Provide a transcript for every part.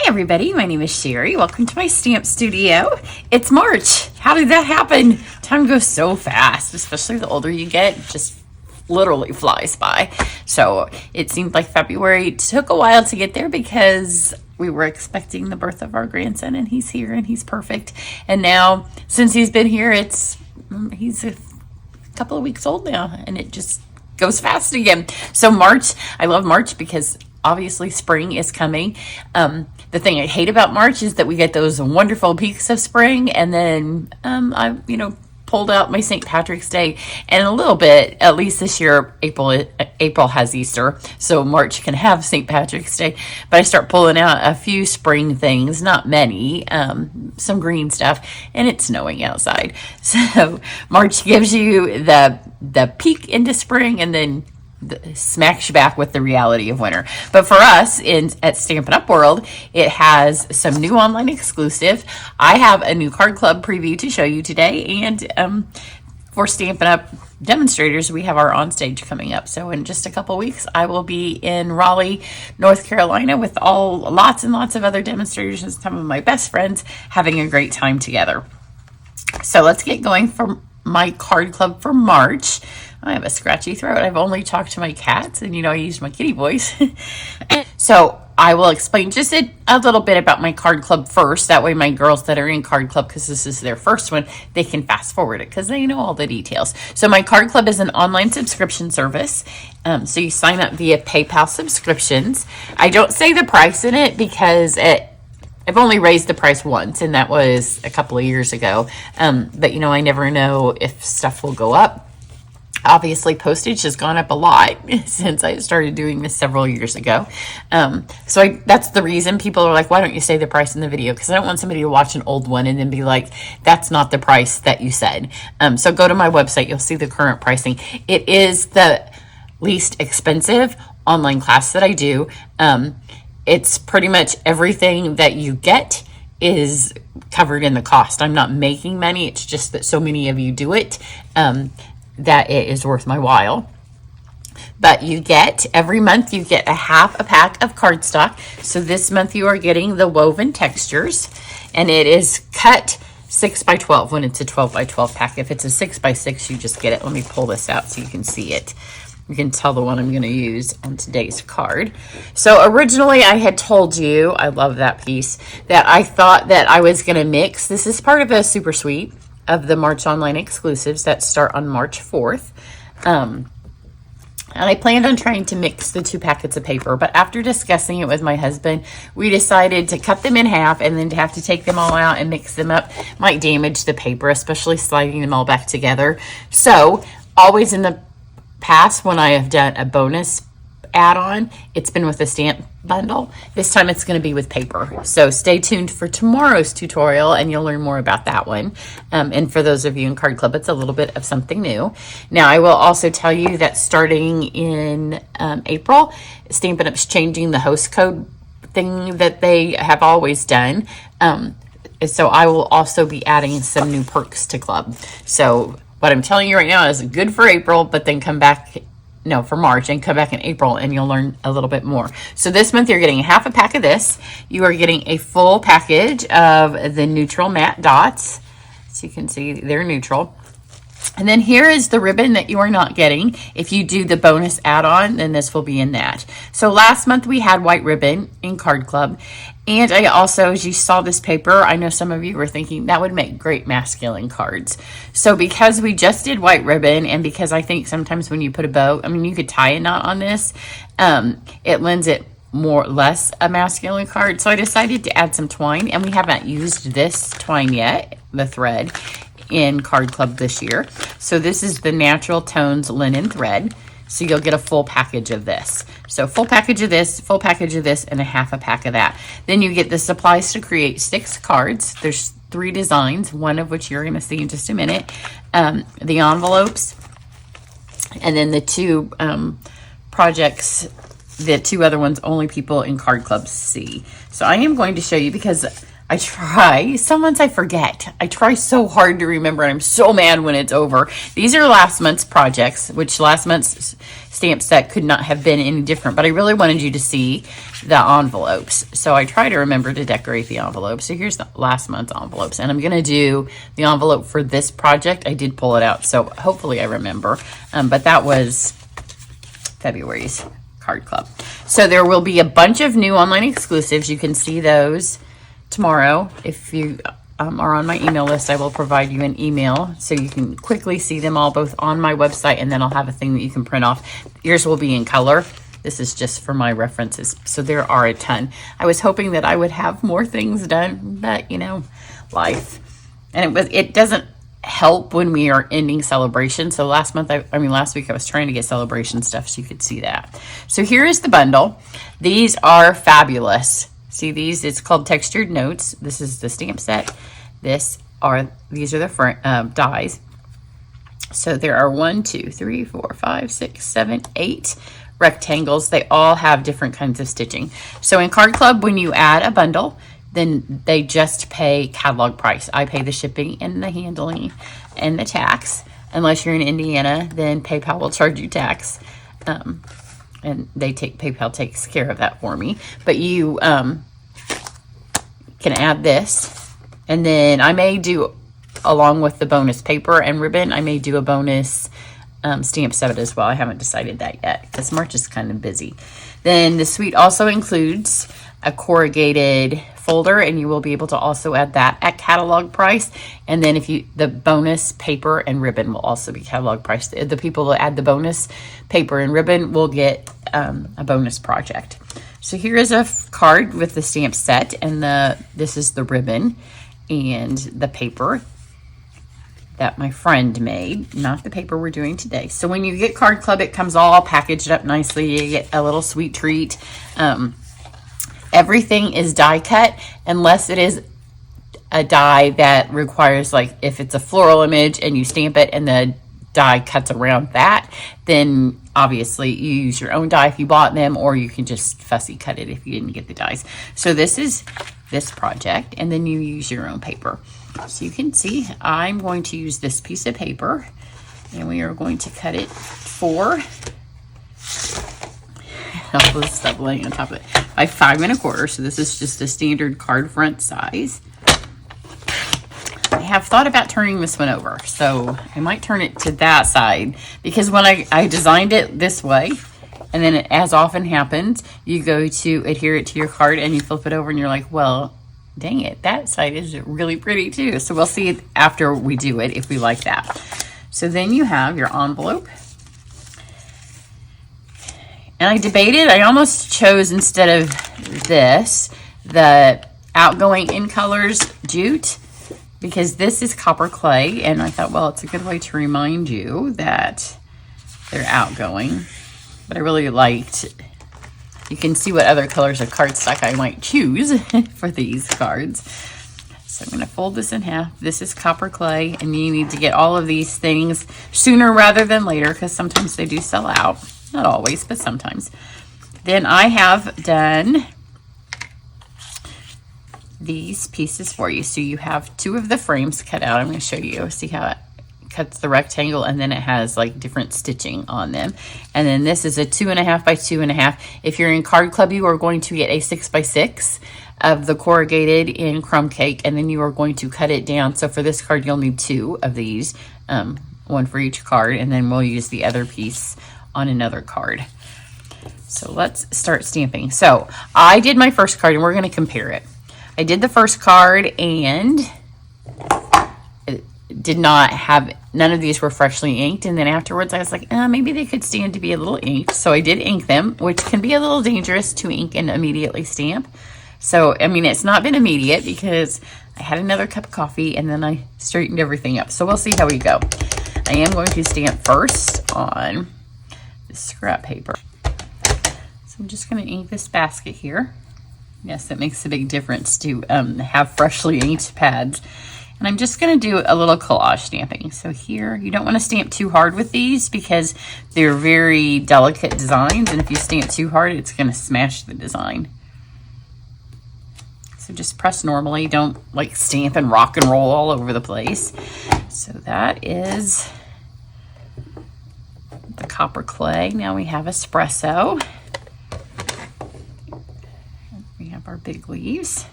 everybody, my name is Cheri. Welcome to my stamp studio. It's March. How did that happen? Time goes so fast, especially the older you get, just literally flies by. So it seemed like February took a while to get there because we were expecting the birth of our grandson, and he's here and he's perfect. And now since he's been here, he's a couple of weeks old now, and it just goes fast again. So March, I love March because obviously spring is coming. The thing I hate about March is that we get those wonderful peaks of spring, and then I pulled out my St. Patrick's Day, and a little bit, at least this year, April has Easter, so March can have St. Patrick's Day, but I start pulling out a few spring things, not many, some green stuff, and it's snowing outside. So March gives you the peak into spring, and then smacks you back with the reality of winter. But for us at Stampin' Up! World, it has some new online exclusive. I have a new card club preview to show you today, and for Stampin' Up! Demonstrators, we have our on stage coming up. So in just a couple weeks, I will be in Raleigh, North Carolina, with lots and lots of other demonstrators and some of my best friends having a great time together. So let's get going for my card club for March. I have a scratchy throat. I've only talked to my cats, and I used my kitty voice. So I will explain just a little bit about my card club first. That way my girls that are in card club, because this is their first one, they can fast forward it because they know all the details. So my card club is an online subscription service. So you sign up via PayPal subscriptions. I don't say the price in it because I've only raised the price once, and that was a couple of years ago. But I never know if stuff will go up. Obviously, postage has gone up a lot since I started doing this several years ago. So that's the reason people are like, why don't you say the price in the video? Because I don't want somebody to watch an old one and then be like, that's not the price that you said. So go to my website. You'll see the current pricing. It is the least expensive online class that I do. It's pretty much everything that you get is covered in the cost. I'm not making money. It's just that so many of you do it that it is worth my while. But every month you get half a pack of cardstock. So this month you are getting the woven textures, and it is cut 6 by 12 when it's a 12 by 12 pack. If it's a 6 by 6, you just get it. Let me pull this out so you can see it. You can tell the one I'm going to use on today's card. So originally I had told you, I love that piece, that I thought that I was going to mix. This is part of a super suite of the March online exclusives that start on March 4th. And I planned on trying to mix the 2 packets of paper, but after discussing it with my husband, we decided to cut them in half, and then to have to take them all out and mix them up might damage the paper, especially sliding them all back together. So always in the past, when I have done a bonus add-on, it's been with a stamp bundle. This time it's going to be with paper. So stay tuned for tomorrow's tutorial, and you'll learn more about that one. And for those of you in Card Club, it's a little bit of something new. Now, I will also tell you that starting in April, Stampin' Up's changing the host code thing that they have always done. So I will also be adding some new perks to Club. So what I'm telling you right now is good for April, but then for March, and come back in April and you'll learn a little bit more. So this month you're getting half a pack of this. You are getting a full package of the neutral matte dots. So you can see they're neutral. And then here is the ribbon that you are not getting. If you do the bonus add-on, then this will be in that. So last month we had white ribbon in Card Club. And I also, as you saw this paper, I know some of you were thinking that would make great masculine cards. So because we just did white ribbon, and because I think sometimes when you put a bow, you could tie a knot on this, it lends it more or less a masculine card. So I decided to add some twine, and we haven't used this twine yet, the thread, in Card Club this year. So this is the Natural Tones linen thread. So you'll get a full package of this. So full package of this, full package of this, and a half a pack of that. Then you get the supplies to create 6 cards. There's 3 designs, one of which you're going to see in just a minute. The envelopes, and then the 2 projects, the 2 other ones only people in Card Club see. So I am going to show you, because I try. Some months I forget. I try so hard to remember, and I'm so mad when it's over. These are last month's projects, which last month's stamp set could not have been any different, but I really wanted you to see the envelopes. So I try to remember to decorate the envelopes. So here's the last month's envelopes, and I'm going to do the envelope for this project. I did pull it out, so hopefully I remember. But that was February's card club. So there will be a bunch of new online exclusives. You can see those tomorrow. If you are on my email list, I will provide you an email so you can quickly see them all both on my website, and then I'll have a thing that you can print off. Yours will be in color. This is just for my references. So there are a ton. I was hoping that I would have more things done, but you know, life. And it doesn't help when we are ending celebration. So last week I was trying to get celebration stuff so you could see that. So here is the bundle. These are fabulous. See these? It's called Textured Notes. This is the stamp set. These are the dies. So there are 1, 2, 3, 4, 5, 6, 7, 8 rectangles. They all have different kinds of stitching. So in Card Club, when you add a bundle, then they just pay catalog price. I pay the shipping and the handling and the tax. Unless you're in Indiana, then PayPal will charge you tax. And PayPal takes care of that for me. But you can add this. And then I may do, along with the bonus paper and ribbon, I may do a bonus stamp set as well. I haven't decided that yet because March is kind of busy. Then the suite also includes a corrugated folder, and you will be able to also add that at catalog price. And then the bonus paper and ribbon will also be catalog price. The people that add the bonus paper and ribbon will get a bonus project. So here is a card with the stamp set, and this is the ribbon and the paper that my friend made, not the paper we're doing today. So when you get Card Club, it comes all packaged up nicely. You get a little sweet treat. Everything is die cut unless it is a die that requires, like if it's a floral image and you stamp it and the die cuts around that, then obviously you use your own die if you bought them, or you can just fussy cut it if you didn't get the dies. So this is this project, and then you use your own paper. So you can see I'm going to use this piece of paper, and we are going to cut it for all this stuff laying on top of it by 5 1/4. So this is just a standard card front size. I have thought about turning this one over, so I might turn it to that side, because when I designed it this way, and then as often happens, you go to adhere it to your card and you flip it over and you're like, well, dang it, that side is really pretty too. So we'll see after we do it if we like that. So then you have your envelope. And I debated, I almost chose, instead of this, the outgoing in colors jute, because this is copper clay, and I thought, well, it's a good way to remind you that they're outgoing. But I really liked, you can see what other colors of cardstock I might choose for these cards. So I'm going to fold this in half. This is copper clay, and you need to get all of these things sooner rather than later, because sometimes they do sell out. Not always, but sometimes. Then I have done these pieces for you. So you have 2 of the frames cut out. I'm going to show you. See how it cuts the rectangle, and then it has like different stitching on them. And then this is a 2.5 by 2.5. If you're in Card Club, you are going to get a 6 by 6 of the corrugated in crumb cake, and then you are going to cut it down. So for this card, you'll need 2 of these, one for each card, and then we'll use the other piece on another card. So let's start stamping. So I did my first card, and we're going to compare it. I did the first card, and it did not have, none of these were freshly inked. And then afterwards I was like, maybe they could stand to be a little inked. So I did ink them, which can be a little dangerous to ink and immediately stamp. So, I mean, it's not been immediate because I had another cup of coffee and then I straightened everything up. So we'll see how we go. I am going to stamp first on this scrap paper. So I'm just going to ink this basket here. Yes, it makes a big difference to have freshly inked pads. And I'm just going to do a little collage stamping. So here, you don't want to stamp too hard with these because they're very delicate designs. And if you stamp too hard, it's going to smash the design. So So just press normally. Don't like stamp and rock and roll all over the place. So that is the copper clay. Now we have espresso. We have our big leaves.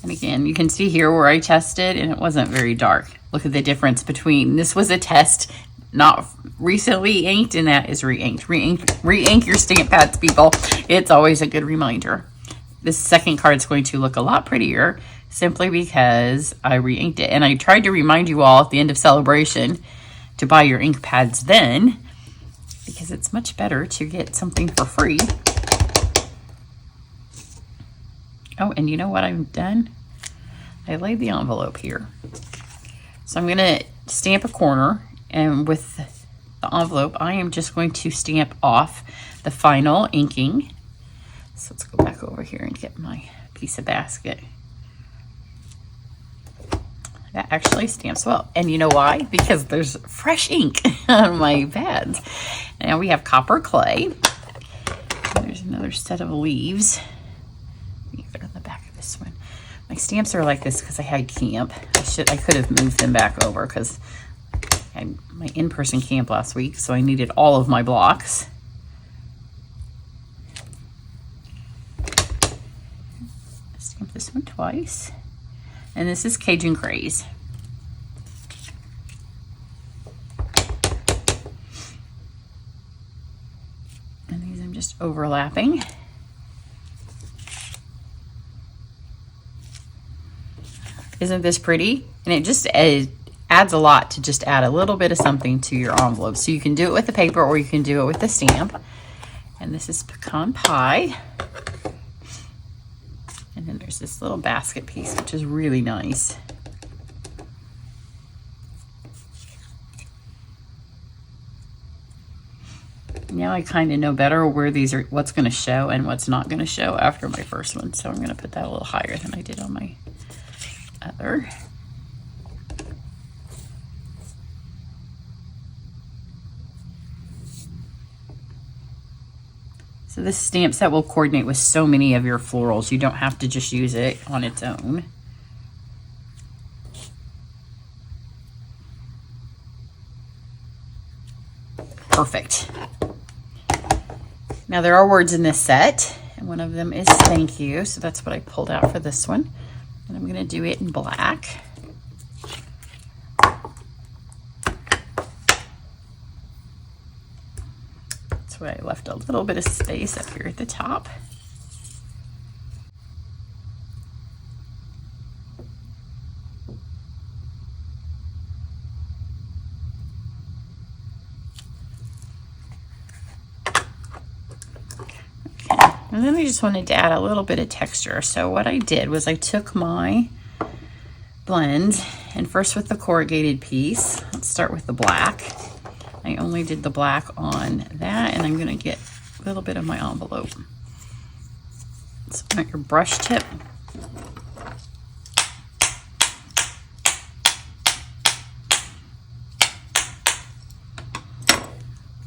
And again, you can see here where I tested and it wasn't very dark. Look at the difference between, this was a test, not recently inked, and that is re-inked. Re-ink your stamp pads, people. It's always a good reminder. This second card is going to look a lot prettier simply because I re-inked it. And I tried to remind you all at the end of celebration to buy your ink pads then, because it's much better to get something for free. Oh, and you know what I've done? I laid the envelope here. So I'm going to stamp a corner, and with the envelope, I am just going to stamp off the final inking. So let's go back over here and get my piece of basket. That actually stamps well. And you know why? Because there's fresh ink on my pads. Now we have copper clay. There's another set of leaves. They're on the back of this one. My stamps are like this because I had camp. I could have moved them back over because I had my in-person camp last week, so I needed all of my blocks. Stamp this one twice. And this is Cajun Craze. And these I'm just overlapping. Isn't this pretty? And it just adds a lot to just add a little bit of something to your envelope. So you can do it with the paper or you can do it with the stamp. And this is pecan pie. And then there's this little basket piece, which is really nice. Now I kind of know better where these are, what's going to show and what's not going to show after my first one. So I'm going to put that a little higher than I did on my other. So this stamp set will coordinate with so many of your florals. You don't have to just use it on its own. Perfect. Now there are words in this set, and one of them is thank you. So that's what I pulled out for this one. And I'm going to do it in black. That's why I left a little bit of space up here at the top. Okay. And then I just wanted to add a little bit of texture. So what I did was I took my blend, and first with the corrugated piece, let's start with the black. I only did the black on that, and I'm going to get a little bit of my envelope. So at your brush tip.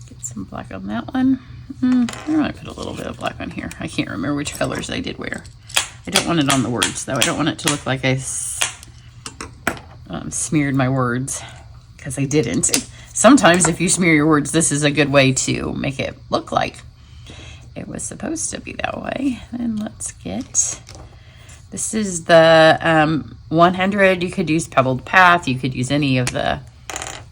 Get some black on that one. I might put a little bit of black on here. I can't remember which colors I did where. I don't want it on the words, though. I don't want it to look like I smeared my words, because I didn't. Sometimes if you smear your words, this is a good way to make it look like it was supposed to be that way. And let's get, this is the 100. You could use Pebbled Path. You could use any of the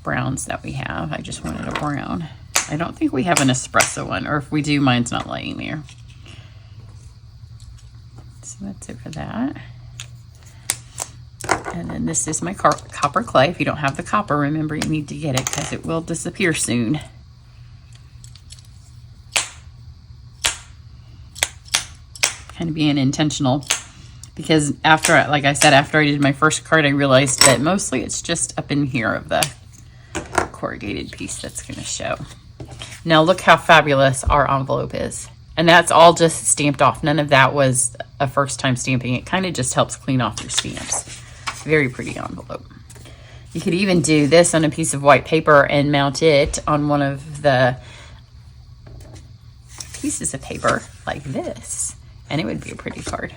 browns that we have. I just wanted a brown. I don't think we have an espresso one, or if we do, mine's not laying there. So that's it for that. And then this is my copper clay. If you don't have the copper, remember you need to get it because it will disappear soon. Kind of being intentional, because after, like I said, after I did my first card, I realized that mostly it's just up in here of the corrugated piece that's going to show. Now look how fabulous our envelope is. And that's all just stamped off. None of that was a first time stamping. It kind of just helps clean off your stamps. Very pretty envelope. You could even do this on a piece of white paper and mount it on one of the pieces of paper like this. and it would be a pretty card.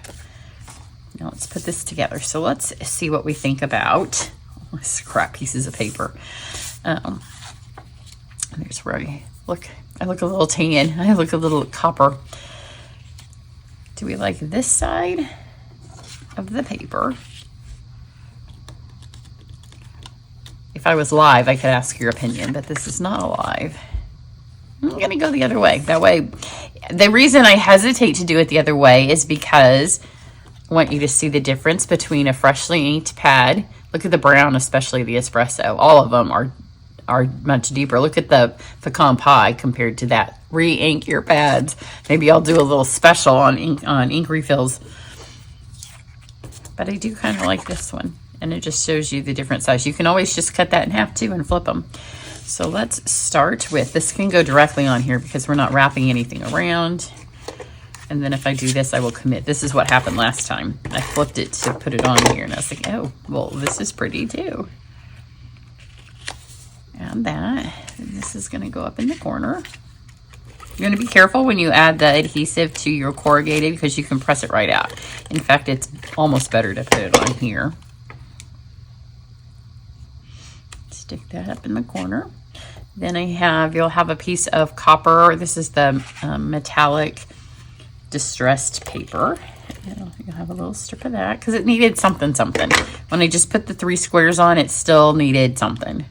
Now let's put this together. So let's see what we think about this crap pieces of paper. There's where I look a little tan. I look a little copper. Do we like this side of the paper? If I was live, I could ask your opinion, but this is not live. I'm going to go the other way. That way, the reason I hesitate to do it the other way is because I want you to see the difference between a freshly inked pad. Look at the brown, especially the espresso. All of them are much deeper. Look at the pecan pie compared to that. Re-ink your pads. Maybe I'll do a little special on ink refills. But I do kind of like this one. And it just shows you the different size. You can always just cut that in half too and flip them. So let's start with, this can go directly on here because we're not wrapping anything around. And then if I do this, I will commit. This is what happened last time. I flipped it to put it on here and I was like, oh, well, this is pretty too. And that, and this is gonna go up in the corner. You're gonna be careful when you add the adhesive to your corrugated because you can press it right out. In fact, it's almost better to put it on here. Stick that up in the corner. Then you'll have a piece of copper. This is the metallic distressed paper. You'll have a little strip of that because it needed something. When I just put the 3 squares on, it still needed something.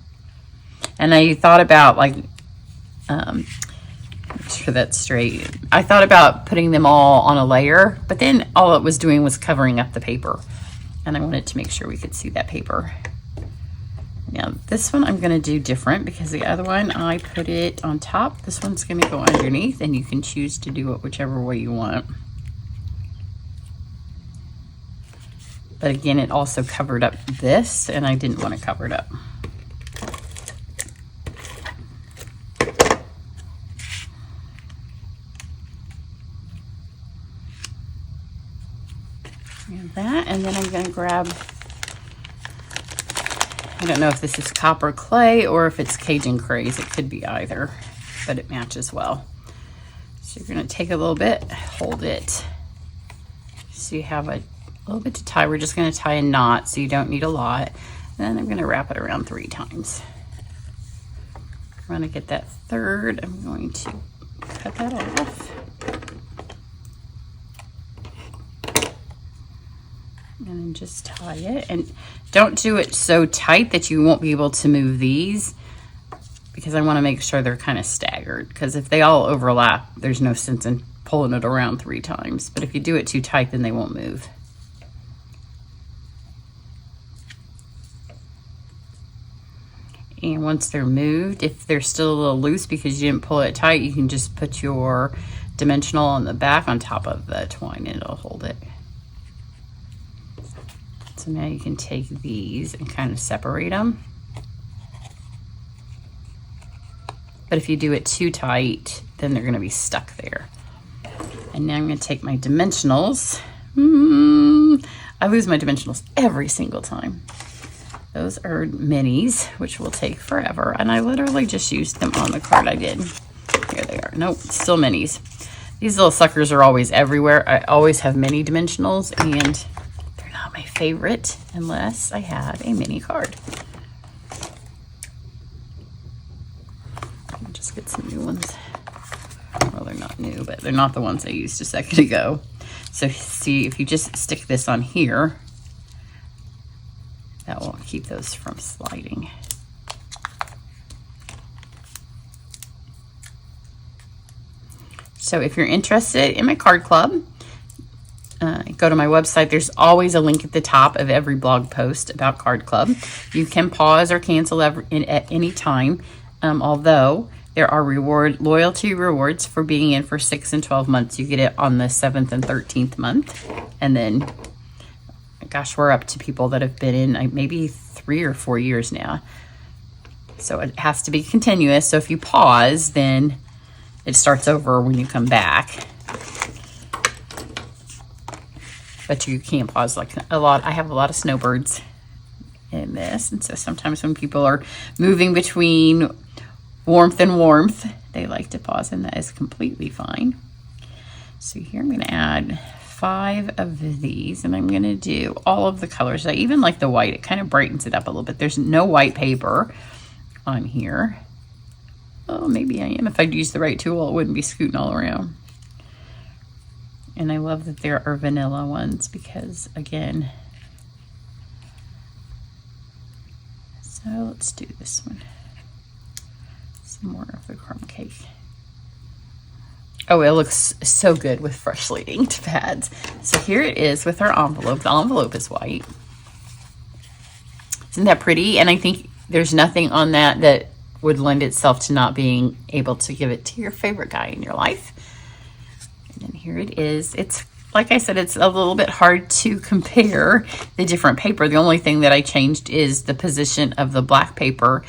And I thought about make sure that's straight. I thought about putting them all on a layer, but then all it was doing was covering up the paper. And I wanted to make sure we could see that paper. Now this one I'm going to do different because the other one I put it on top. This one's going to go underneath and you can choose to do it whichever way you want. But again, it also covered up this and I didn't want to cover it up. And that, and then I'm going to grab, I don't know if this is copper clay or if it's Cajun craze. It could be either, but it matches well. So you're going to take a little bit, hold it. So you have a little bit to tie. We're just going to tie a knot, so you don't need a lot. And then I'm going to wrap it around 3 times. I'm going to get that third. I'm going to cut that off. And then just tie it, and don't do it so tight that you won't be able to move these, because I want to make sure they're kind of staggered, because if they all overlap, there's no sense in pulling it around 3 times. But if you do it too tight, then they won't move. And once they're moved, if they're still a little loose because you didn't pull it tight, you can just put your dimensional on the back on top of the twine and it'll hold it. So now you can take these and kind of separate them. But if you do it too tight, then they're going to be stuck there. And now I'm going to take my dimensionals. I lose my dimensionals every single time. Those are minis, which will take forever. And I literally just used them on the card I did. Here they are. Nope, still minis. These little suckers are always everywhere. I always have mini dimensionals, and they're not my favorite unless I have a mini card. I'll just get some new ones. Well, they're not new, but they're not the ones I used a second ago. So see, if you just stick this on here, that will keep those from sliding. So if you're interested in my card club, go to my website. There's always a link at the top of every blog post about Card Club. You can pause or cancel at any time, although there are loyalty rewards for being in for 6 and 12 months. You get it on the 7th and 13th month. And then, gosh, we're up to people that have been in maybe 3 or 4 years now. So it has to be continuous. So if you pause, then it starts over when you come back. But you can't pause like a lot. I have a lot of snowbirds in this. And so sometimes when people are moving between warmth and warmth, they like to pause, and that is completely fine. So here I'm going to add 5 of these, and I'm going to do all of the colors. I even like the white. It kind of brightens it up a little bit. There's no white paper on here. Oh, maybe I am. If I'd use the right tool, it wouldn't be scooting all around. And I love that there are vanilla ones because, again, so let's do this one. Some more of the crumb cake. Oh, it looks so good with freshly inked pads. So here it is with our envelope. The envelope is white. Isn't that pretty? And I think there's nothing on that that would lend itself to not being able to give it to your favorite guy in your life. And then here it is. It's, like I said, it's a little bit hard to compare the different paper. The only thing that I changed is the position of the black paper,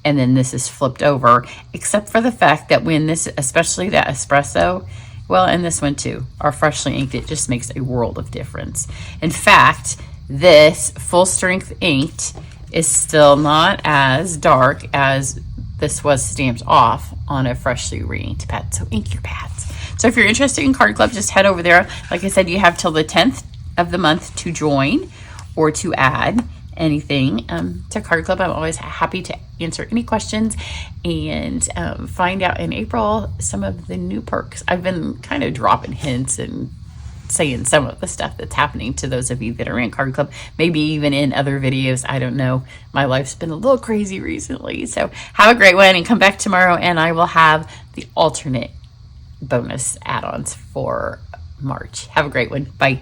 and then this is flipped over, except for the fact that when this, especially that espresso, well, and this one too, are freshly inked, it just makes a world of difference. In fact, this full strength inked is still not as dark as this was stamped off on a freshly re-inked pad. So ink your pads. So if you're interested in Card Club, just head over there. Like I said, you have till the 10th of the month to join or to add anything to Card Club. I'm always happy to answer any questions and find out in April some of the new perks. I've been kind of dropping hints and saying some of the stuff that's happening to those of you that are in Card Club, maybe even in other videos. I don't know. My life's been a little crazy recently. So have a great one and come back tomorrow, and I will have the alternate bonus add-ons for March. Have a great one. Bye.